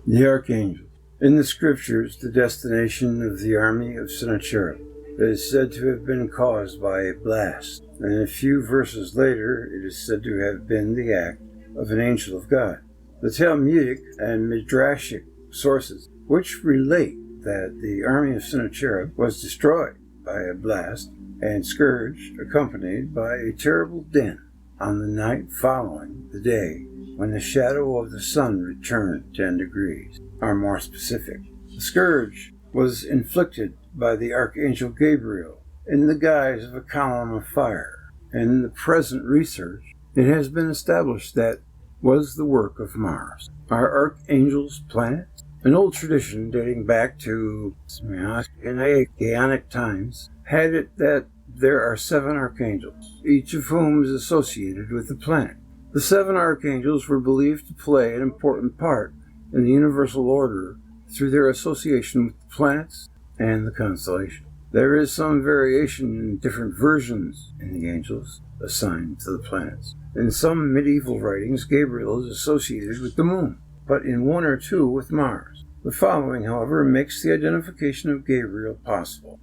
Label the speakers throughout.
Speaker 1: The Archangels. In the scriptures, the destination of the army of Sennacherib is said to have been caused by a blast, and a few verses later it is said to have been the act of an angel of God. The Talmudic and Midrashic sources, which relate that the army of Sennacherib was destroyed by a blast and scourge accompanied by a terrible din on the night following the day when the shadow of the sun returned 10 degrees, are more specific. The scourge was inflicted by the Archangel Gabriel in the guise of a column of fire. In the present research, it has been established that was the work of Mars. Are archangels planets? An old tradition dating back to Aeonic times had it that there are 7 archangels, each of whom is associated with a planet. The 7 archangels were believed to play an important part in the universal order through their association with the planets and the constellation. There is some variation in different versions in the angels assigned to the planets. In some medieval writings, Gabriel is associated with the moon, but in 1 or 2 with Mars. The following, however, makes the identification of Gabriel possible.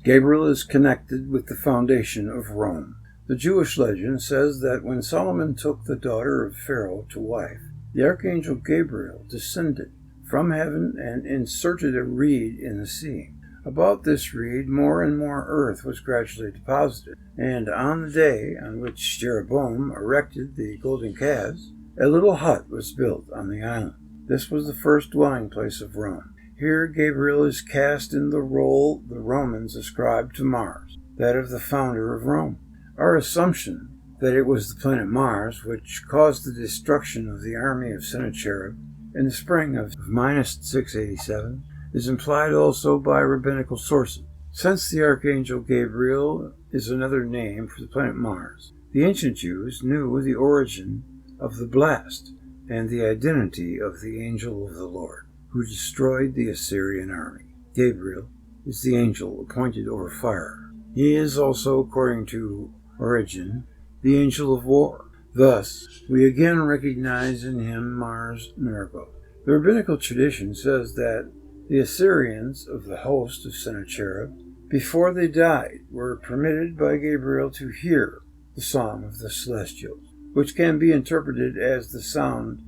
Speaker 1: Gabriel is connected with the foundation of Rome. The Jewish legend says that when Solomon took the daughter of Pharaoh to wife, the Archangel Gabriel descended from heaven and inserted a reed in the sea. About this reed, more and more earth was gradually deposited, and on the day on which Jeroboam erected the golden calves, a little hut was built on the island. This was the first dwelling place of Rome. Here Gabriel is cast in the role the Romans ascribed to Mars, that of the founder of Rome. Our assumption that it was the planet Mars which caused the destruction of the army of Sennacherib in the spring of -687 is implied also by rabbinical sources. Since the Archangel Gabriel is another name for the planet Mars, the ancient Jews knew the origin of the blast and the identity of the angel of the Lord, who destroyed the Assyrian army. Gabriel is the angel appointed over fire. He is also, according to Origen, the angel of war. Thus, we again recognize in him Mars Nergal. The rabbinical tradition says that the Assyrians of the host of Sennacherib, before they died, were permitted by Gabriel to hear the song of the celestials, which can be interpreted as the sound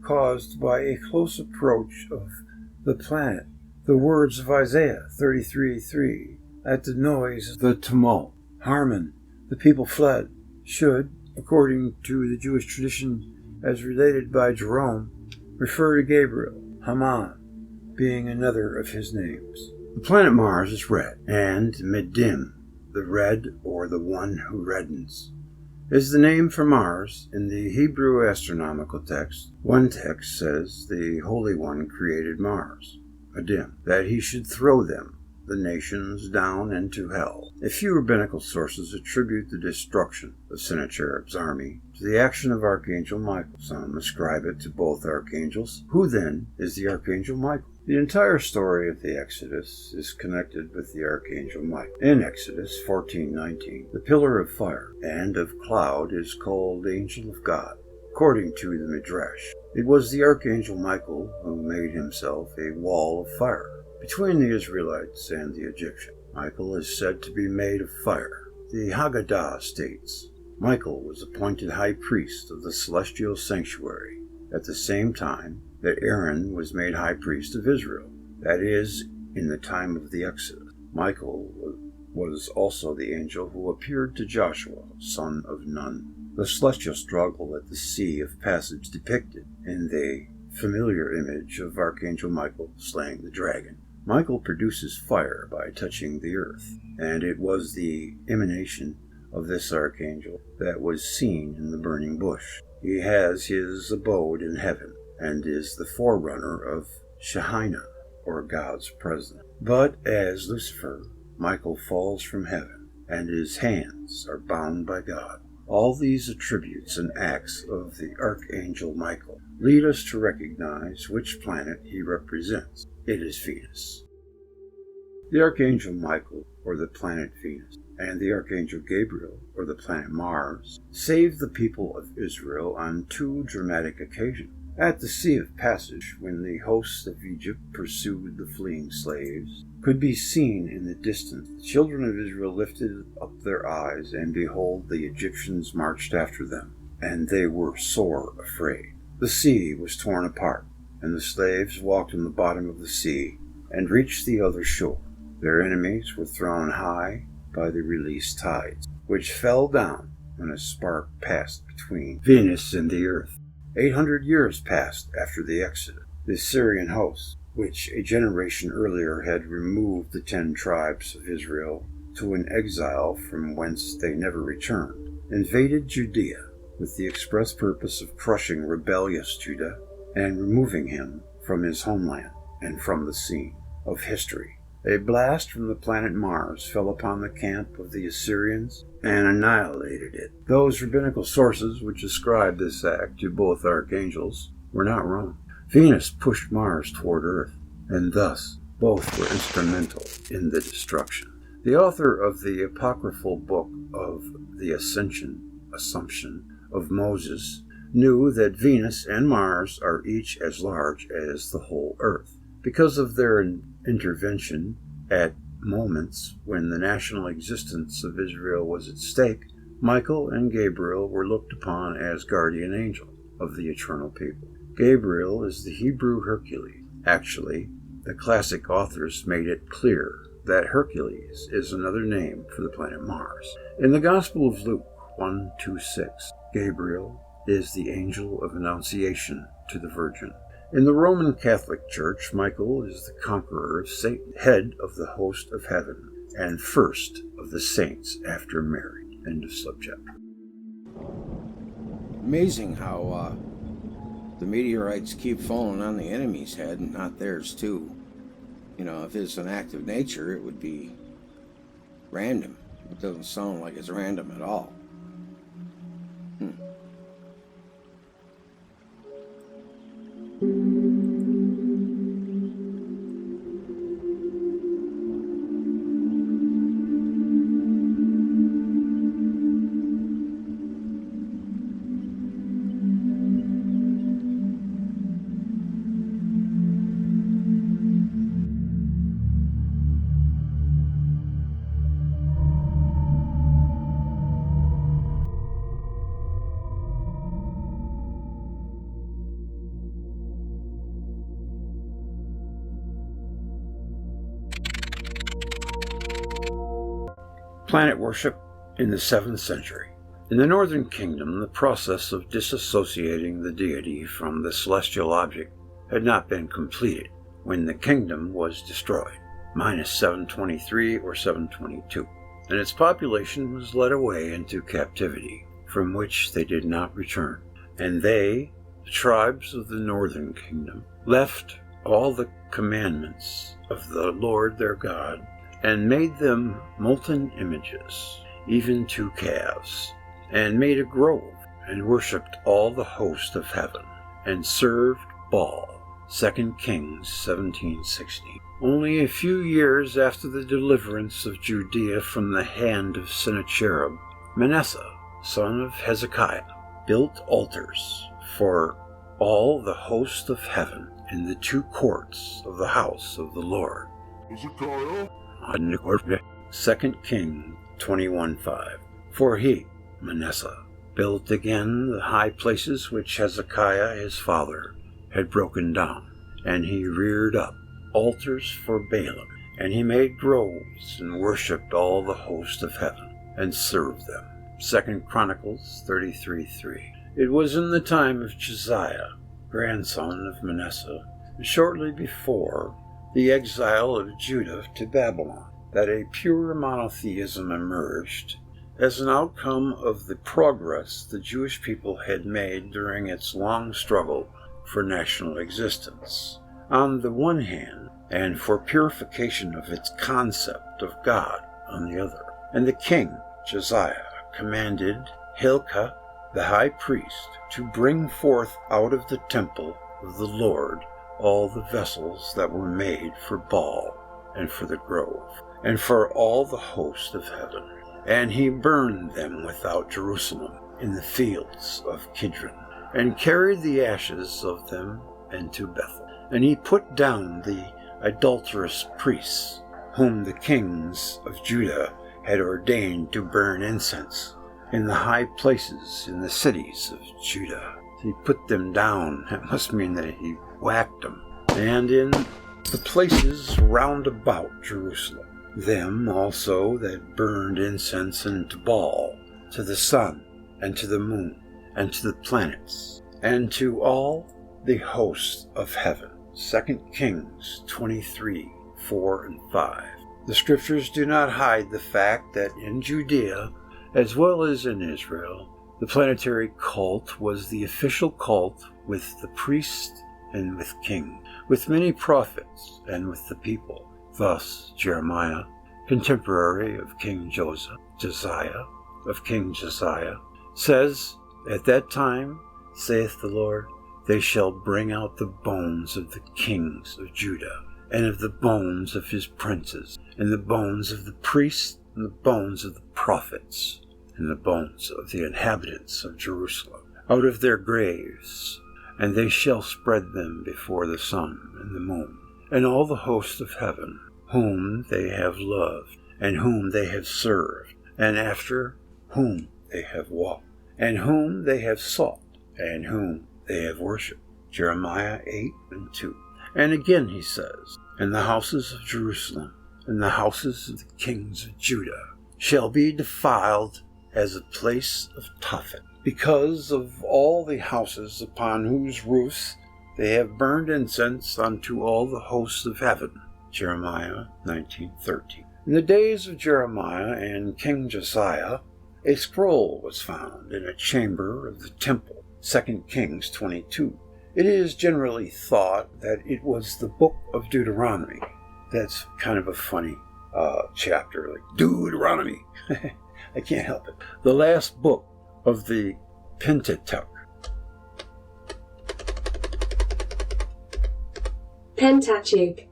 Speaker 1: caused by a close approach of the planet. The words of Isaiah 33:3, at the noise of the tumult, Harmon, the people fled, should, according to the Jewish tradition as related by Jerome, refer to Gabriel, Haman being another of his names. The planet Mars is red, and Medim, the red or the one who reddens, is the name for Mars in the Hebrew astronomical text. One text says the Holy One created Mars, Medim, that he should throw them, the nations, down into hell. A few rabbinical sources attribute the destruction of Sennacherib's army to the action of Archangel Michael. Some ascribe it to both archangels. Who then is the Archangel Michael? The entire story of the Exodus is connected with the Archangel Michael. In Exodus 14:19, the pillar of fire and of cloud is called Angel of God. According to the Midrash, it was the Archangel Michael who made himself a wall of fire between the Israelites and the Egyptians. Michael is said to be made of fire. The Haggadah states, Michael was appointed high priest of the celestial sanctuary at the same time that Aaron was made high priest of Israel, that is, in the time of the Exodus. Michael was also the angel who appeared to Joshua, son of Nun. The celestial struggle at the sea of passage depicted in the familiar image of Archangel Michael slaying the dragon. Michael produces fire by touching the earth, and it was the emanation of this archangel that was seen in the burning bush. He has his abode in heaven, and is the forerunner of Shekinah, or God's presence. But as Lucifer, Michael falls from heaven, and his hands are bound by God. All these attributes and acts of the Archangel Michael lead us to recognize which planet he represents. It is Venus. The Archangel Michael, or the planet Venus, and the Archangel Gabriel, or the planet Mars, saved the people of Israel on 2 dramatic occasions. At the Sea of Passage, when the hosts of Egypt pursued the fleeing slaves, could be seen in the distance. The children of Israel lifted up their eyes, and behold, the Egyptians marched after them, and they were sore afraid. The sea was torn apart, and the slaves walked on the bottom of the sea, and reached the other shore. Their enemies were thrown high by the released tides, which fell down when a spark passed between Venus and the earth. 800 years passed after the Exodus. The Assyrian host, which a generation earlier had removed the 10 tribes of Israel to an exile from whence they never returned, invaded Judea with the express purpose of crushing rebellious Judah and removing him from his homeland and from the scene of history. A blast from the planet Mars fell upon the camp of the Assyrians and annihilated it. Those rabbinical sources which ascribe this act to both archangels were not wrong. Venus pushed Mars toward Earth, and thus both were instrumental in the destruction. The author of the apocryphal book of the Assumption of Moses knew that Venus and Mars are each as large as the whole Earth. Because of their intervention at moments when the national existence of Israel was at stake, Michael and Gabriel were looked upon as guardian angels of the eternal people. Gabriel is the Hebrew Hercules. Actually, the classic authors made it clear that Hercules is another name for the planet Mars. In the Gospel of Luke 1:26, Gabriel is the angel of Annunciation to the Virgin. In the Roman Catholic Church, Michael is the conqueror of Satan, head of the host of heaven, and first of the saints after Mary. End of subject.
Speaker 2: Amazing how the meteorites keep falling on the enemy's head and not theirs too. You know, if it's an act of nature, it would be random. It doesn't sound like it's random at all.
Speaker 1: Planet worship in the 7th century. In the Northern Kingdom, the process of disassociating the deity from the celestial object had not been completed when the kingdom was destroyed, minus 723 or 722, and its population was led away into captivity, from which they did not return. And they, the tribes of the Northern Kingdom, left all the commandments of the Lord their God, and made them molten images, even 2 calves, and made a grove, and worshipped all the host of heaven, and served Baal. 2 Kings 17:16. Only a few years after the deliverance of Judea from the hand of Sennacherib, Manasseh, son of Hezekiah, built altars for all the host of heaven in the 2 courts of the house of the Lord. 2 Kings 21:5. For he, Manasseh, built again the high places which Hezekiah his father had broken down, and he reared up altars for Baalim, and he made groves and worshipped all the host of heaven, and served them. 2 Chronicles 33:3. It was in the time of Josiah, grandson of Manasseh, shortly before the exile of Judah to Babylon, that a pure monotheism emerged as an outcome of the progress the Jewish people had made during its long struggle for national existence, on the one hand, and for purification of its concept of God on the other. And the king, Josiah, commanded Hilkiah, the high priest, to bring forth out of the temple of the Lord all the vessels that were made for Baal and for the grove, and for all the host of heaven. And he burned them without Jerusalem in the fields of Kidron. and carried the ashes of them into Bethel. And he put down the idolatrous priests, whom the kings of Judah had ordained to burn incense in the high places in the cities of Judah. He put them down. That must mean that he whacked them. And in the places round about Jerusalem, them also that burned incense unto Baal, to the sun, and to the moon, and to the planets, and to all the host of heaven. 2 Kings 23, 4 and 5. The scriptures do not hide the fact that in Judea, as well as in Israel, the planetary cult was the official cult with the priest and with king, with many prophets and with the people. Thus, Jeremiah, contemporary of King Josiah, says, At that time, saith the Lord, they shall bring out the bones of the kings of Judah, and of the bones of his princes, and the bones of the priests, and the bones of the prophets, and the bones of the inhabitants of Jerusalem, out of their graves, and they shall spread them before the sun and the moon, and all the host of heaven, whom they have loved, and whom they have served, and after whom they have walked, and whom they have sought, and whom they have worshipped. Jeremiah 8 and 2. And again he says, And the houses of Jerusalem, and the houses of the kings of Judah, shall be defiled as a place of Tophet, because of all the houses upon whose roofs they have burned incense unto all the hosts of heaven. Jeremiah 19:13. In the days of Jeremiah and King Josiah, a scroll was found in a chamber of the temple, 2 Kings 22. It is generally thought that it was the book of Deuteronomy. That's kind of a funny chapter, like Deuteronomy. I can't help it. The last book of the Pentateuch.
Speaker 3: Pentateuch.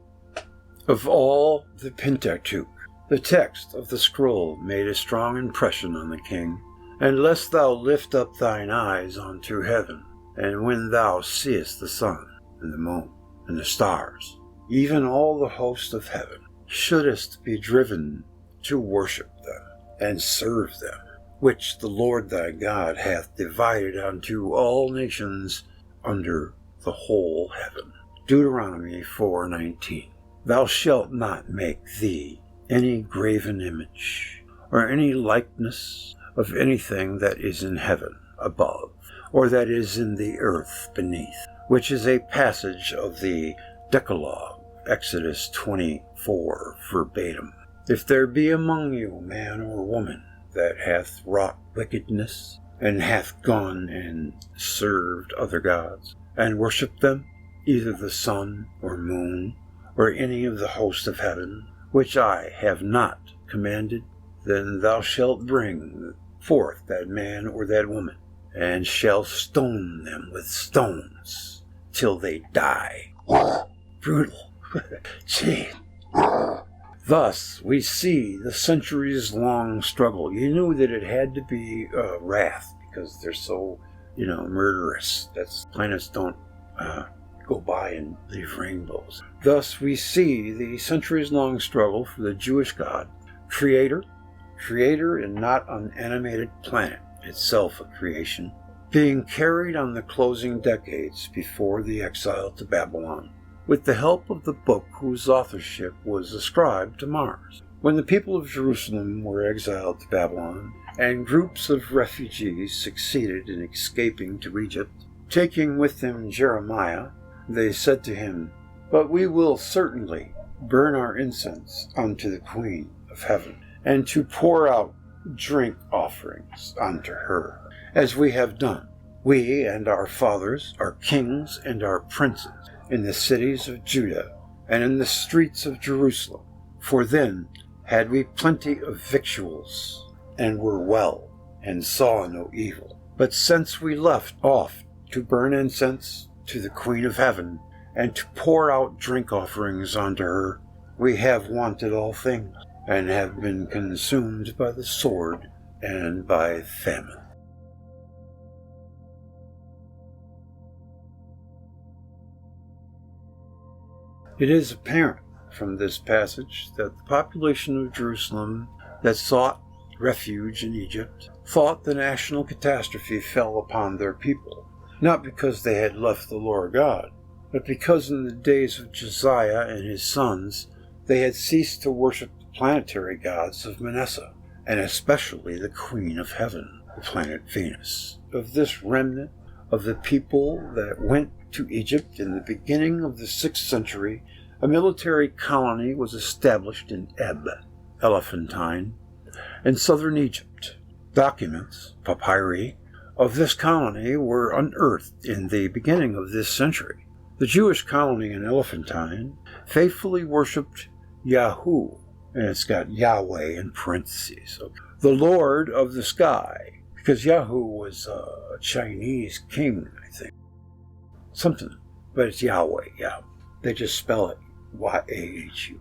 Speaker 1: Of all the Pentateuch, the text of the scroll made a strong impression on the king. And lest thou lift up thine eyes unto heaven, and when thou seest the sun, and the moon, and the stars, even all the host of heaven, shouldest be driven to worship them, and serve them, which the Lord thy God hath divided unto all nations under the whole heaven. Deuteronomy 4:19. Thou shalt not make thee any graven image, or any likeness of anything that is in heaven above, or that is in the earth beneath, which is a passage of the Decalogue, Exodus 24, verbatim. If there be among you man or woman that hath wrought wickedness, and hath gone and served other gods, and worshipped them, either the sun or moon, or any of the host of heaven, which I have not commanded, then thou shalt bring forth that man or that woman, and shall stone them with stones till they die. Brutal. Gee. Thus we see the centuries-long struggle. You knew that it had to be wrath, because they're so, murderous. Planets don't go by and leave rainbows. Thus we see the centuries-long struggle for the Jewish God, creator and not an animated planet, itself a creation, being carried on the closing decades before the exile to Babylon, with the help of the book whose authorship was ascribed to Mars. When the people of Jerusalem were exiled to Babylon, and groups of refugees succeeded in escaping to Egypt, taking with them Jeremiah, they said to him, But we will certainly burn our incense unto the Queen of Heaven, and to pour out drink offerings unto her, as we have done, we and our fathers, our kings and our princes, in the cities of Judah and in the streets of Jerusalem. For then had we plenty of victuals, and were well, and saw no evil. But since we left off to burn incense to the Queen of Heaven, and to pour out drink offerings unto her, we have wanted all things, and have been consumed by the sword and by famine. It is apparent from this passage that the population of Jerusalem that sought refuge in Egypt thought the national catastrophe fell upon their people, not because they had left the Lord God, but because in the days of Josiah and his sons they had ceased to worship the planetary gods of Manasseh, and especially the Queen of Heaven, the planet Venus. Of this remnant of the people that went to Egypt in the beginning of the 6th century, a military colony was established in Elephantine, in southern Egypt. Documents, papyri, of this colony were unearthed in the beginning of this century. The Jewish colony in Elephantine faithfully worshipped Yahoo, and it's got Yahweh in parentheses, the Lord of the sky, because Yahoo was a Chinese king, I think. Something, but it's Yahweh, yeah. They just spell it Y-A-H-U.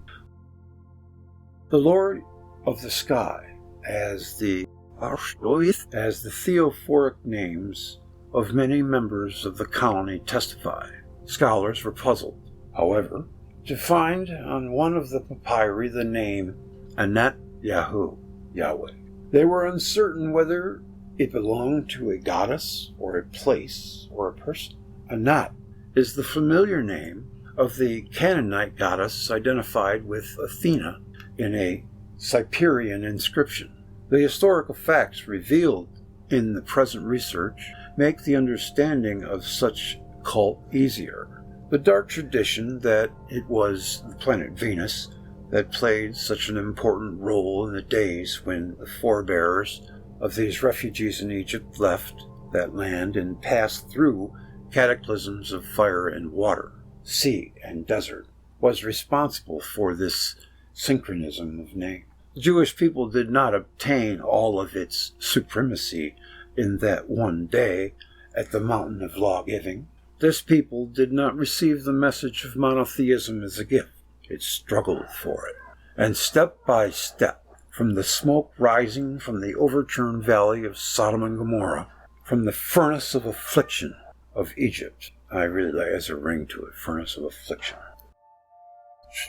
Speaker 1: The Lord of the sky, as the theophoric names of many members of the colony testify. Scholars were puzzled, however, to find on one of the papyri the name Anat Yahu, Yahweh. They were uncertain whether it belonged to a goddess or a place or a person. Anat is the familiar name of the Canaanite goddess identified with Athena in a Cyprian inscription. The historical facts revealed in the present research make the understanding of such cult easier. The dark tradition that it was the planet Venus that played such an important role in the days when the forebears of these refugees in Egypt left that land and passed through cataclysms of fire and water, sea and desert, was responsible for this synchronism of name. The Jewish people did not obtain all of its supremacy in that one day at the mountain of law-giving. This people did not receive the message of monotheism as a gift. It struggled for it. And step by step, from the smoke rising from the overturned valley of Sodom and Gomorrah, from the furnace of affliction of Egypt, I really like, as a ring to it, furnace of affliction.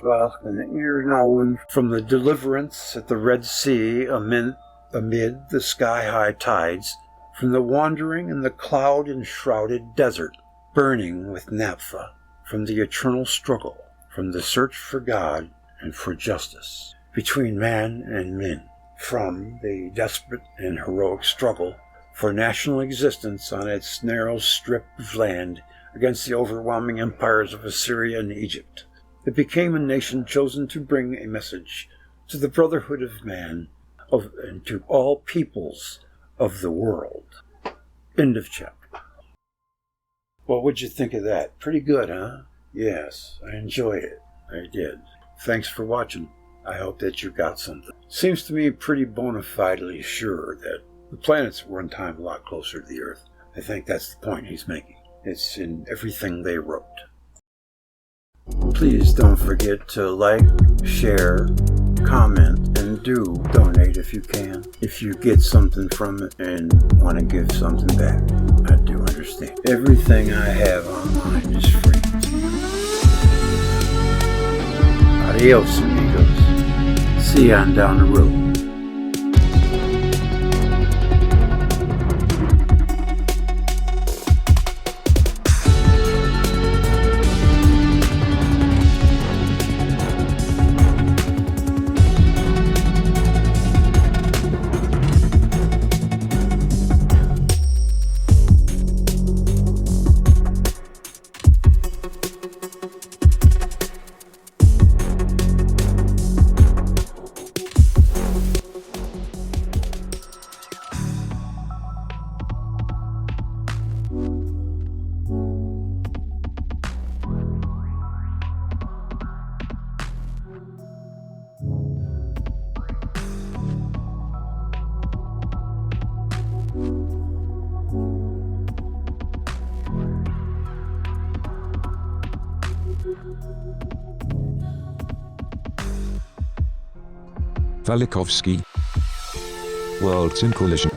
Speaker 1: Well, and you're known from the deliverance at the Red Sea amid the sky-high tides, from the wandering in the cloud-enshrouded desert, burning with naphtha, from the eternal struggle, from the search for God and for justice between man and men, from the desperate and heroic struggle for national existence on its narrow strip of land against the overwhelming empires of Assyria and Egypt. It became a nation chosen to bring a message to the brotherhood of man and to all peoples of the world. End of chapter. What would you think of that? Pretty good, huh? Yes, I enjoyed it. I did. Thanks for watching. I hope that you got something. Seems to me pretty bona fidely sure that the planets were in time a lot closer to the Earth. I think that's the point he's making. It's in everything they wrote. Please don't forget to like, share, comment, and do donate if you can. If you get something from it and want to give something back, I do understand. Everything I have online is free. Adios, amigos. See you on down the road.
Speaker 4: Velikovsky. Worlds in Collision.